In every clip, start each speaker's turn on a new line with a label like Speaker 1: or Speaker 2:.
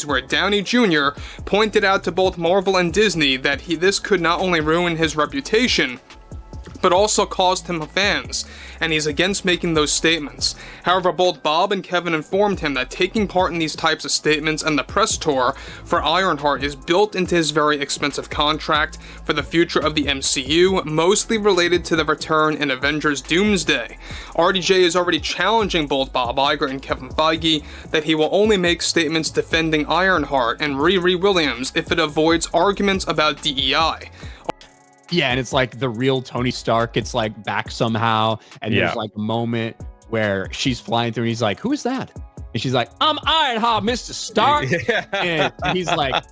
Speaker 1: where Downey Jr. pointed out to both Marvel and Disney that this could not only ruin his reputation, but also cost him fans, and he's against making those statements. However, both Bob and Kevin informed him that taking part in these types of statements and the press tour for Ironheart is built into his very expensive contract for the future of the MCU, mostly related to the return in Avengers Doomsday. RDJ is already challenging both Bob Iger and Kevin Feige that he will only make statements defending Ironheart and Riri Williams if it avoids arguments about DEI.
Speaker 2: Yeah, and it's like the real Tony Stark gets like back somehow, and there's like a moment where she's flying through and he's like, "Who is that?" And she's like, "I'm Ironheart, Mr. Stark." And he's like,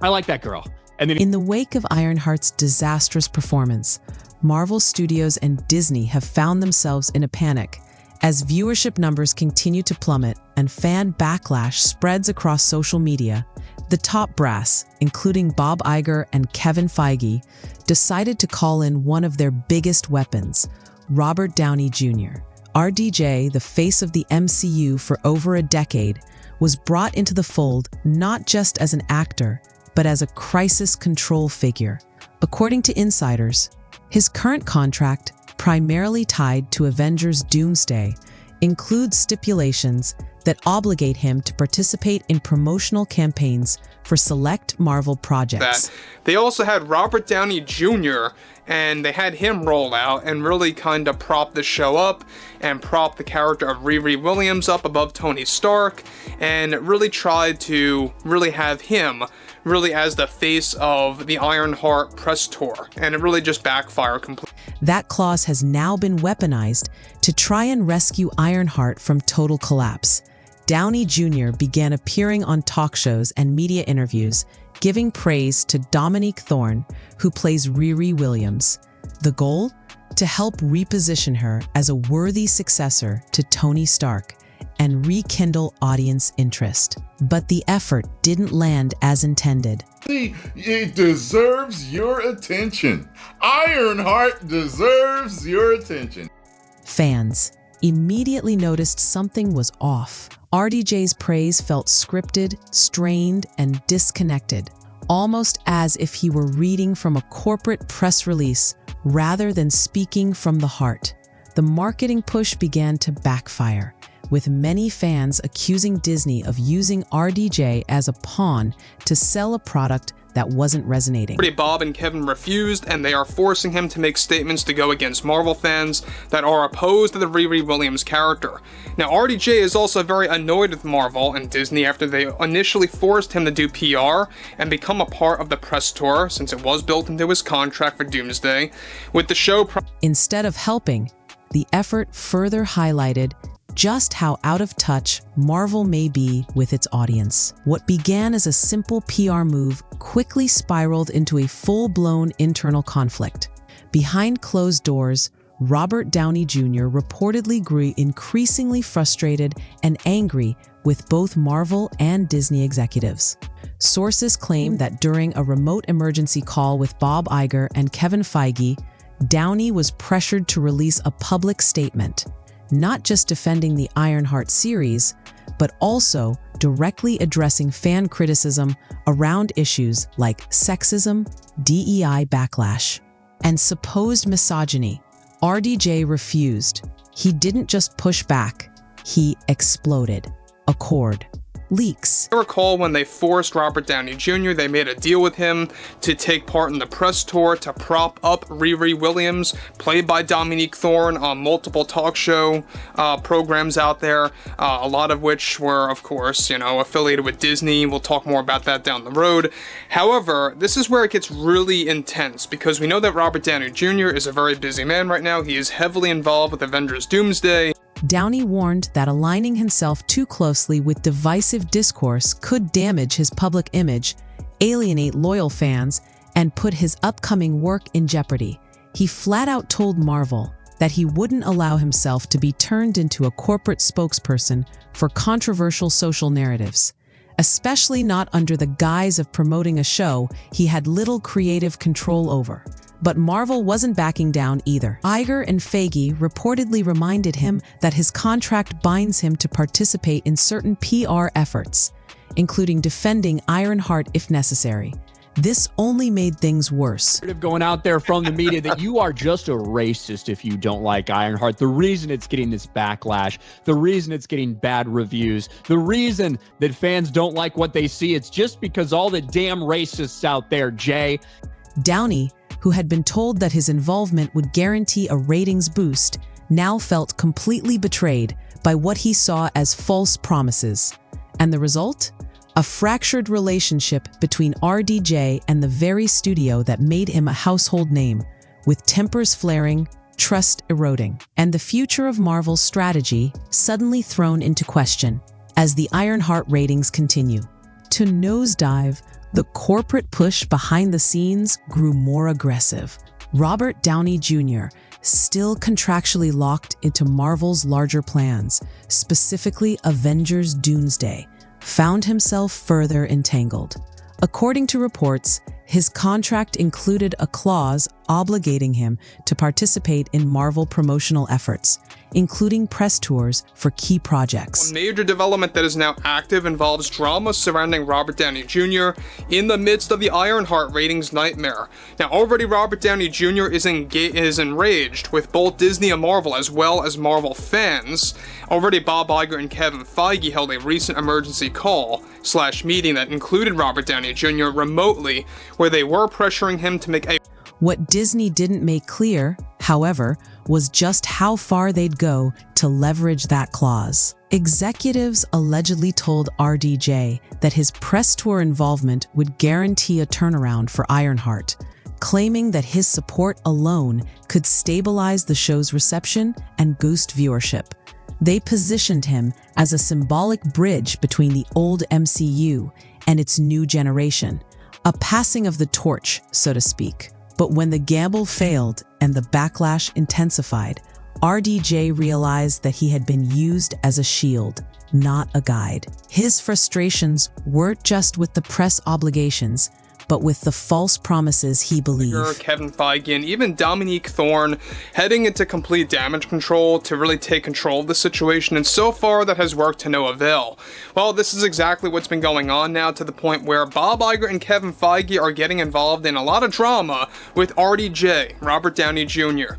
Speaker 2: "I like that girl." And then
Speaker 3: in the wake of Ironheart's disastrous performance, Marvel Studios and Disney have found themselves in a panic as viewership numbers continue to plummet and fan backlash spreads across social media. The top brass, including Bob Iger and Kevin Feige, decided to call in one of their biggest weapons, Robert Downey Jr. RDJ, the face of the MCU for over a decade, was brought into the fold not just as an actor, but as a crisis control figure. According to insiders, his current contract, primarily tied to Avengers Doomsday, includes stipulations that obligate him to participate in promotional campaigns for select Marvel projects.
Speaker 1: They also had Robert Downey Jr., and they had him roll out and really kind of prop the show up and prop the character of Riri Williams up above Tony Stark, and really tried to really have him really as the face of the Ironheart press tour, and it really just backfired completely.
Speaker 3: That clause has now been weaponized to try and rescue Ironheart from total collapse. Downey Jr. began appearing on talk shows and media interviews, giving praise to Dominique Thorne, who plays Riri Williams. The goal? To help reposition her as a worthy successor to Tony Stark and rekindle audience interest. But the effort didn't land as intended.
Speaker 4: It deserves your attention. Ironheart deserves your attention.
Speaker 3: Fans immediately noticed something was off. RDJ's praise felt scripted, strained, and disconnected, almost as if he were reading from a corporate press release rather than speaking from the heart. The marketing push began to backfire, with many fans accusing Disney of using RDJ as a pawn to sell a product that wasn't resonating.
Speaker 1: Bob and Kevin refused, and they are forcing him to make statements to go against Marvel fans that are opposed to the Riri Williams character. Now, RDJ is also very annoyed with Marvel and Disney after they initially forced him to do PR and become a part of the press tour, since it was built into his contract for Doomsday, with the show
Speaker 3: instead of helping, the effort further highlighted just how out of touch Marvel may be with its audience. What began as a simple PR move quickly spiraled into a full-blown internal conflict. Behind closed doors, Robert Downey Jr. reportedly grew increasingly frustrated and angry with both Marvel and Disney executives. Sources claim that during a remote emergency call with Bob Iger and Kevin Feige, Downey was pressured to release a public statement, not just defending the Ironheart series, but also directly addressing fan criticism around issues like sexism, DEI backlash, and supposed misogyny. RDJ refused. He didn't just push back, he exploded. Accord. Leaks.
Speaker 1: I recall when they forced Robert Downey Jr., they made a deal with him to take part in the press tour to prop up Riri Williams, played by Dominique Thorne, on multiple talk show programs out there, a lot of which were, of course, affiliated with Disney. We'll talk more about that down the road. However, this is where it gets really intense, because we know that Robert Downey Jr. is a very busy man right now. He is heavily involved with Avengers Doomsday.
Speaker 3: Downey warned that aligning himself too closely with divisive discourse could damage his public image, alienate loyal fans, and put his upcoming work in jeopardy. He flat out told Marvel that he wouldn't allow himself to be turned into a corporate spokesperson for controversial social narratives, especially not under the guise of promoting a show he had little creative control over. But Marvel wasn't backing down either. Iger and Feige reportedly reminded him that his contract binds him to participate in certain PR efforts, including defending Ironheart if necessary. This only made things worse.
Speaker 2: Going out there from the media that you are just a racist if you don't like Ironheart. The reason it's getting this backlash, the reason it's getting bad reviews, the reason that fans don't like what they see, it's just because all the damn racists out there, Jay.
Speaker 3: Downey, who had been told that his involvement would guarantee a ratings boost, now felt completely betrayed by what he saw as false promises. And the result? A fractured relationship between RDJ and the very studio that made him a household name, with tempers flaring, trust eroding, and the future of Marvel's strategy suddenly thrown into question as the Ironheart ratings continue to nosedive. The corporate push behind the scenes grew more aggressive. Robert Downey Jr., still contractually locked into Marvel's larger plans, specifically Avengers Doomsday, found himself further entangled. According to reports, his contract included a clause obligating him to participate in Marvel promotional efforts, including press tours for key projects.
Speaker 1: A major development that is now active involves drama surrounding Robert Downey Jr. in the midst of the Ironheart ratings nightmare. Now, already Robert Downey Jr. is enraged with both Disney and Marvel, as well as Marvel fans. Already Bob Iger and Kevin Feige held a recent emergency call/meeting that included Robert Downey Jr. remotely, where they were pressuring him to make a...
Speaker 3: What Disney didn't make clear, however, was just how far they'd go to leverage that clause. Executives allegedly told RDJ that his press tour involvement would guarantee a turnaround for Ironheart, claiming that his support alone could stabilize the show's reception and boost viewership. They positioned him as a symbolic bridge between the old MCU and its new generation, a passing of the torch, so to speak. But when the gamble failed and the backlash intensified, RDJ realized that he had been used as a shield, not a guide. His frustrations weren't just with the press obligations, but with the false promises he believed.
Speaker 1: Kevin Feige and even Dominique Thorne heading into complete damage control to really take control of the situation, and so far that has worked to no avail. Well, this is exactly what's been going on now, to the point where Bob Iger and Kevin Feige are getting involved in a lot of drama with RDJ, Robert Downey Jr.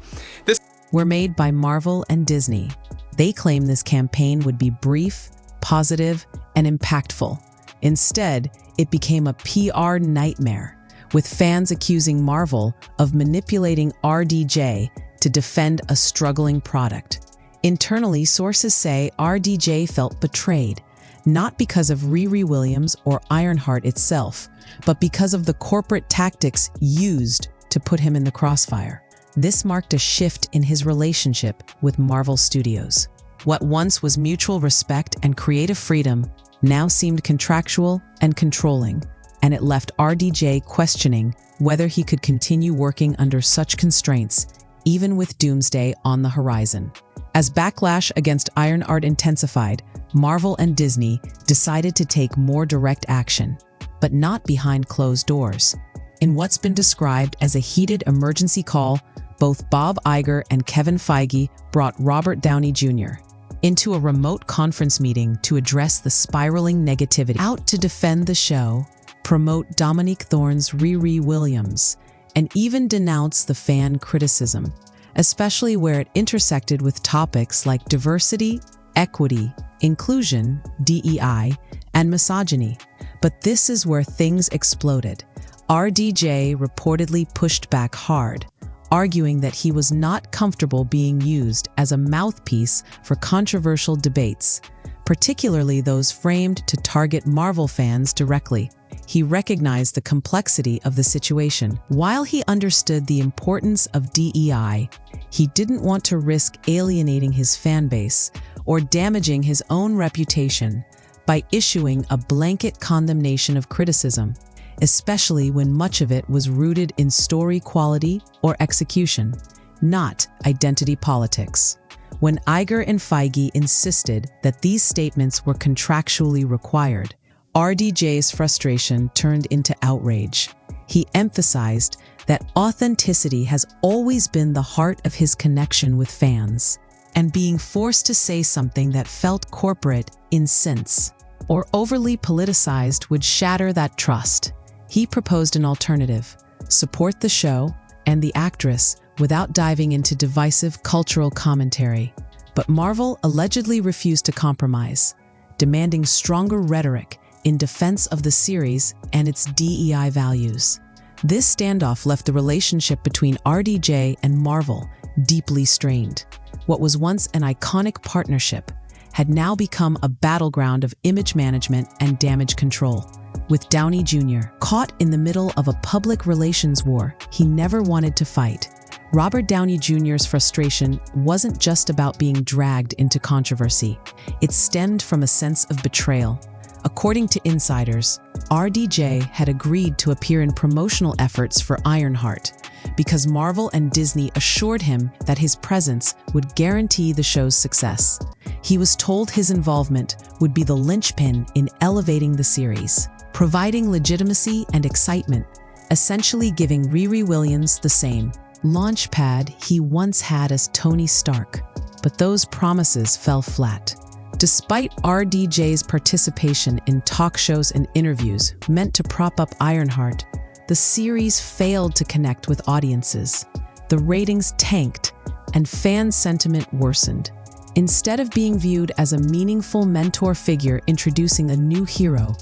Speaker 3: Were made by Marvel and Disney. They claim this campaign would be brief, positive, and impactful. Instead, it became a PR nightmare, with fans accusing Marvel of manipulating RDJ to defend a struggling product. Internally, sources say RDJ felt betrayed, not because of Riri Williams or Ironheart itself, but because of the corporate tactics used to put him in the crossfire. This marked a shift in his relationship with Marvel Studios. What once was mutual respect and creative freedom now seemed contractual and controlling, and it left RDJ questioning whether he could continue working under such constraints, even with Doomsday on the horizon. As backlash against Ironheart intensified, Marvel and Disney decided to take more direct action, but not behind closed doors. In what's been described as a heated emergency call, both Bob Iger and Kevin Feige brought Robert Downey Jr. into a remote conference meeting to address the spiraling negativity. Out to defend the show, promote Dominique Thorne's Riri Williams, and even denounce the fan criticism, especially where it intersected with topics like diversity, equity, inclusion, DEI, and misogyny. But this is where things exploded. RDJ reportedly pushed back hard, arguing that he was not comfortable being used as a mouthpiece for controversial debates, particularly those framed to target Marvel fans directly. He recognized the complexity of the situation. While he understood the importance of DEI, he didn't want to risk alienating his fan base or damaging his own reputation by issuing a blanket condemnation of criticism, especially when much of it was rooted in story quality or execution, not identity politics. When Iger and Feige insisted that these statements were contractually required, RDJ's frustration turned into outrage. He emphasized that authenticity has always been the heart of his connection with fans, and being forced to say something that felt corporate incensed. or overly politicized would shatter that trust. He proposed an alternative: support the show and the actress without diving into divisive cultural commentary. But Marvel allegedly refused to compromise, demanding stronger rhetoric in defense of the series and its DEI values. This standoff left the relationship between RDJ and Marvel deeply strained. What was once an iconic partnership had now become a battleground of image management and damage control. With Downey Jr. caught in the middle of a public relations war he never wanted to fight, Robert Downey Jr.'s frustration wasn't just about being dragged into controversy. It stemmed from a sense of betrayal. According to insiders, RDJ had agreed to appear in promotional efforts for Ironheart because Marvel and Disney assured him that his presence would guarantee the show's success. He was told his involvement would be the linchpin in elevating the series, providing legitimacy and excitement, essentially giving Riri Williams the same launchpad he once had as Tony Stark. But those promises fell flat. Despite RDJ's participation in talk shows and interviews meant to prop up Ironheart, the series failed to connect with audiences. The ratings tanked, and fan sentiment worsened. Instead of being viewed as a meaningful mentor figure introducing a new hero,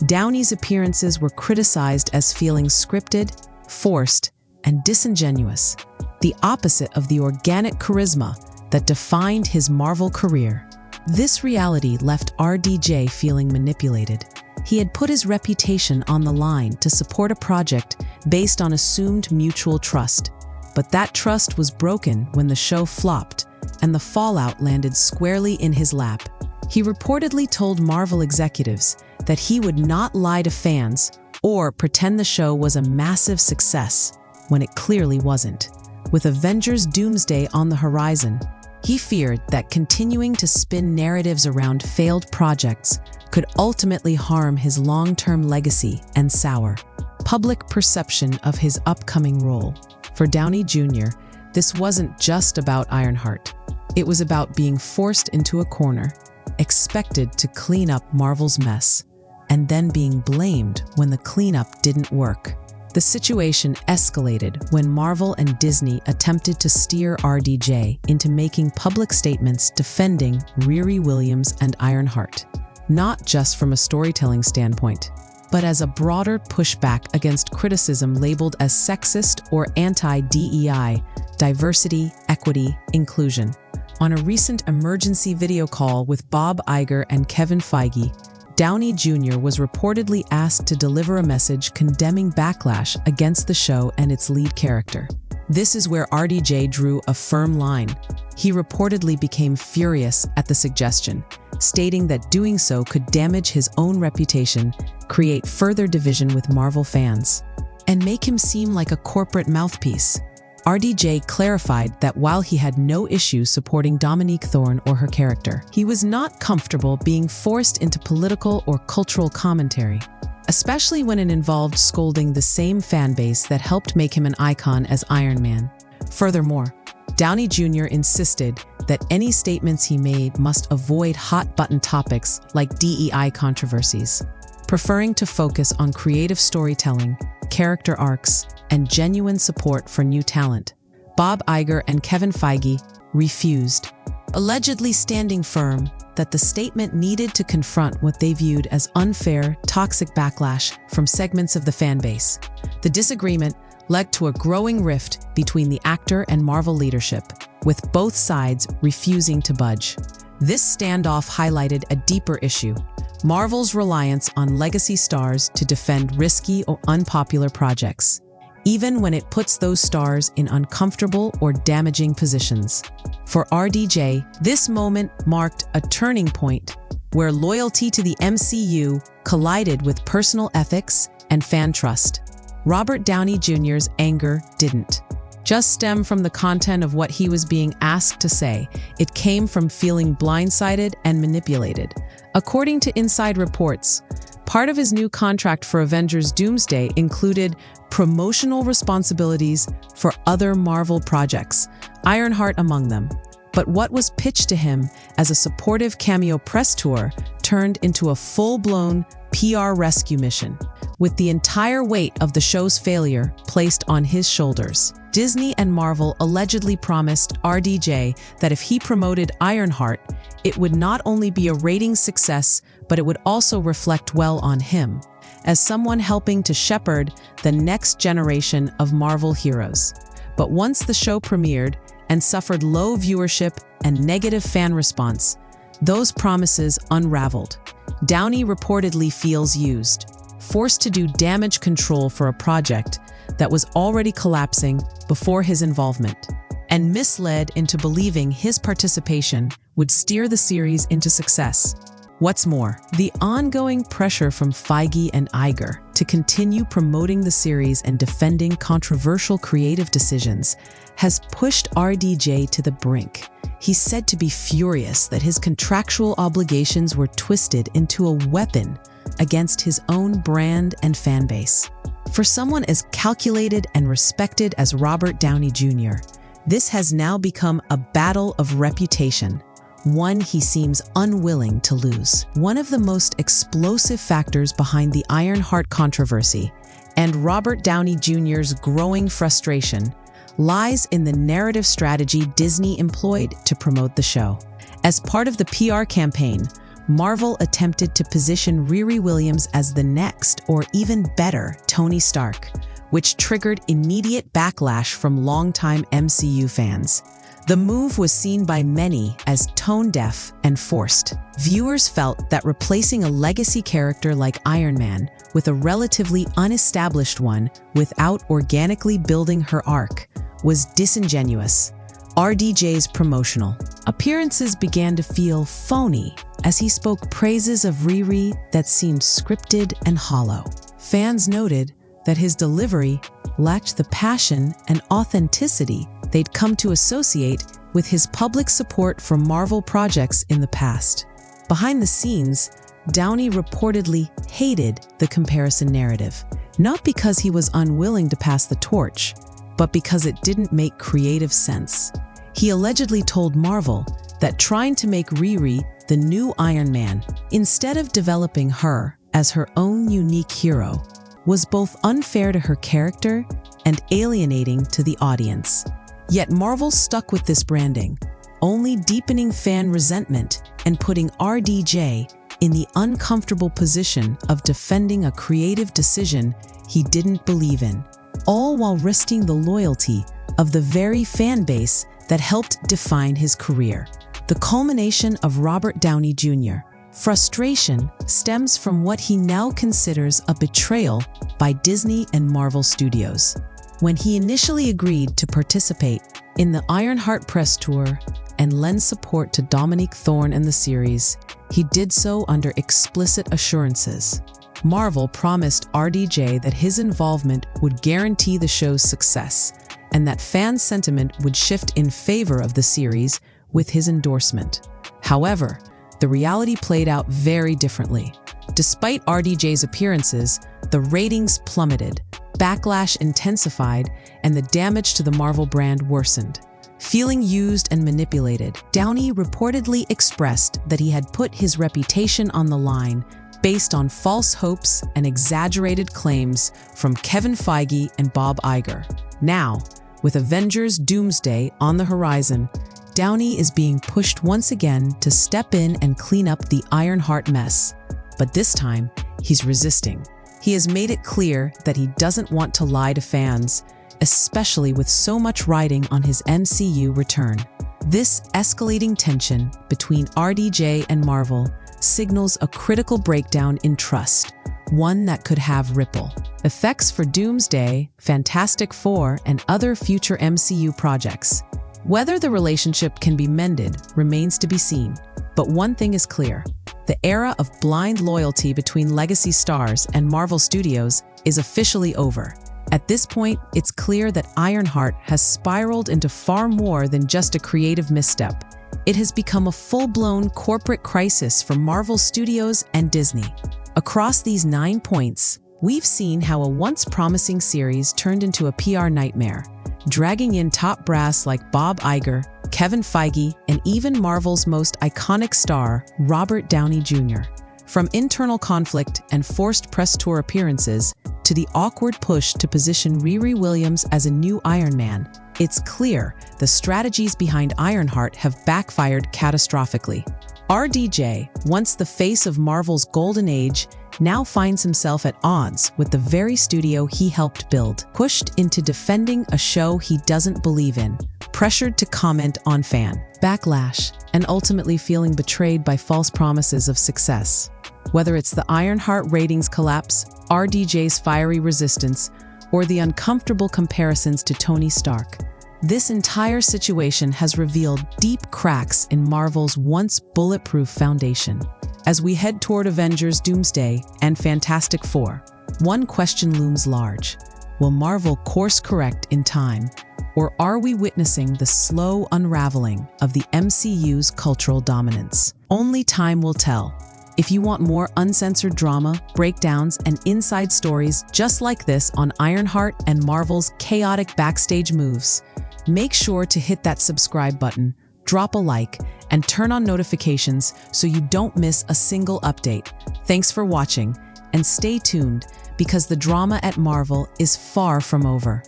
Speaker 3: Downey's appearances were criticized as feeling scripted, forced, and disingenuous, the opposite of the organic charisma that defined his Marvel career. This reality left RDJ feeling manipulated. He had put his reputation on the line to support a project based on assumed mutual trust, but that trust was broken when the show flopped and the fallout landed squarely in his lap. He reportedly told Marvel executives that he would not lie to fans or pretend the show was a massive success when it clearly wasn't. With Avengers Doomsday on the horizon, he feared that continuing to spin narratives around failed projects could ultimately harm his long-term legacy and sour public perception of his upcoming role. For Downey Jr., this wasn't just about Ironheart. It was about being forced into a corner, expected to clean up Marvel's mess, and then being blamed when the cleanup didn't work. The situation escalated when Marvel and Disney attempted to steer RDJ into making public statements defending Riri Williams and Ironheart, not just from a storytelling standpoint, but as a broader pushback against criticism labeled as sexist or anti-DEI, diversity, equity, inclusion. On a recent emergency video call with Bob Iger and Kevin Feige, Downey Jr. was reportedly asked to deliver a message condemning Backlash against the show and its lead character. This is where RDJ drew a firm line. He reportedly became furious at the suggestion, stating that doing so could damage his own reputation, create further division with Marvel fans, and make him seem like a corporate mouthpiece. RDJ clarified that while he had no issue supporting Dominique Thorne or her character, he was not comfortable being forced into political or cultural commentary, especially when it involved scolding the same fanbase that helped make him an icon as Iron Man. Furthermore, Downey Jr. insisted that any statements he made must avoid hot-button topics like DEI controversies, preferring to focus on creative storytelling, character arcs, and genuine support for new talent. Bob Iger and Kevin Feige refused, allegedly standing firm that the statement needed to confront what they viewed as unfair, toxic backlash from segments of the fanbase. The disagreement led to a growing rift between the actor and Marvel leadership, with both sides refusing to budge. This standoff highlighted a deeper issue: Marvel's reliance on legacy stars to defend risky or unpopular projects, even when it puts those stars in uncomfortable or damaging positions. For RDJ, this moment marked a turning point where loyalty to the MCU collided with personal ethics and fan trust. Robert Downey Jr.'s anger didn't just stem from the content of what he was being asked to say. It came from feeling blindsided and manipulated. According to inside reports, part of his new contract for Avengers Doomsday included promotional responsibilities for other Marvel projects, Ironheart among them. But what was pitched to him as a supportive cameo press tour turned into a full-blown PR rescue mission, with the entire weight of the show's failure placed on his shoulders. Disney and Marvel allegedly promised RDJ that if he promoted Ironheart, it would not only be a ratings success, but it would also reflect well on him, as someone helping to shepherd the next generation of Marvel heroes. But once the show premiered and suffered low viewership and negative fan response, those promises unraveled. Downey reportedly feels used, forced to do damage control for a project that was already collapsing before his involvement, and misled into believing his participation would steer the series into success. What's more, the ongoing pressure from Feige and Iger to continue promoting the series and defending controversial creative decisions has pushed RDJ to the brink. He's said to be furious that his contractual obligations were twisted into a weapon against his own brand and fan base. For someone as calculated and respected as Robert Downey Jr., this has now become a battle of reputation, one he seems unwilling to lose. One of the most explosive factors behind the Ironheart controversy and Robert Downey Jr.'s growing frustration lies in the narrative strategy Disney employed to promote the show. As part of the PR campaign, Marvel attempted to position Riri Williams as the next, or even better, Tony Stark, which triggered immediate backlash from longtime MCU fans. The move was seen by many as tone-deaf and forced. Viewers felt that replacing a legacy character like Iron Man with a relatively unestablished one without organically building her arc was disingenuous. RDJ's promotional appearances began to feel phony as he spoke praises of Riri that seemed scripted and hollow. Fans noted that his delivery lacked the passion and authenticity they'd come to associate with his public support for Marvel projects in the past. Behind the scenes, Downey reportedly hated the comparison narrative, not because he was unwilling to pass the torch, but because it didn't make creative sense. He allegedly told Marvel that trying to make Riri the new Iron Man, instead of developing her as her own unique hero, was both unfair to her character and alienating to the audience. Yet Marvel stuck with this branding, only deepening fan resentment and putting RDJ in the uncomfortable position of defending a creative decision he didn't believe in, all while risking the loyalty of the very fan base that helped define his career. The culmination of Robert Downey Jr. frustration stems from what he now considers a betrayal by Disney and Marvel Studios. When he initially agreed to participate in the Ironheart press tour and lend support to Dominique Thorne and the series, he did so under explicit assurances. Marvel promised RDJ that his involvement would guarantee the show's success, and that fan sentiment would shift in favor of the series with his endorsement. However, the reality played out very differently. Despite RDJ's appearances, the ratings plummeted, backlash intensified, and the damage to the Marvel brand worsened. Feeling used and manipulated, Downey reportedly expressed that he had put his reputation on the line based on false hopes and exaggerated claims from Kevin Feige and Bob Iger. Now, with Avengers Doomsday on the horizon, Downey is being pushed once again to step in and clean up the Ironheart mess. But this time, he's resisting. He has made it clear that he doesn't want to lie to fans, especially with so much riding on his MCU return. This escalating tension between RDJ and Marvel signals a critical breakdown in trust, one that could have ripple effects for Doomsday, Fantastic Four, and other future MCU projects. Whether the relationship can be mended remains to be seen, but one thing is clear: the era of blind loyalty between legacy stars and Marvel Studios is officially over. At this point, it's clear that Ironheart has spiraled into far more than just a creative misstep. It has become a full-blown corporate crisis for Marvel Studios and Disney. Across these 9 points, we've seen how a once promising series turned into a PR nightmare, dragging in top brass like Bob Iger, Kevin Feige, and even Marvel's most iconic star, Robert Downey Jr. From internal conflict and forced press tour appearances to the awkward push to position Riri Williams as a new Iron Man, it's clear the strategies behind Ironheart have backfired catastrophically. RDJ, once the face of Marvel's golden age, now finds himself at odds with the very studio he helped build, pushed into defending a show he doesn't believe in, pressured to comment on fan backlash, and ultimately feeling betrayed by false promises of success. Whether it's the Ironheart ratings collapse, RDJ's fiery resistance, or the uncomfortable comparisons to Tony Stark, this entire situation has revealed deep cracks in Marvel's once bulletproof foundation. As we head toward Avengers Doomsday and Fantastic Four, one question looms large. Will Marvel course correct in time, or are we witnessing the slow unraveling of the MCU's cultural dominance? Only time will tell. If you want more uncensored drama, breakdowns, and inside stories just like this on Ironheart and Marvel's chaotic backstage moves, make sure to hit that subscribe button, drop a like, and turn on notifications so you don't miss a single update. Thanks for watching, and stay tuned because the drama at Marvel is far from over.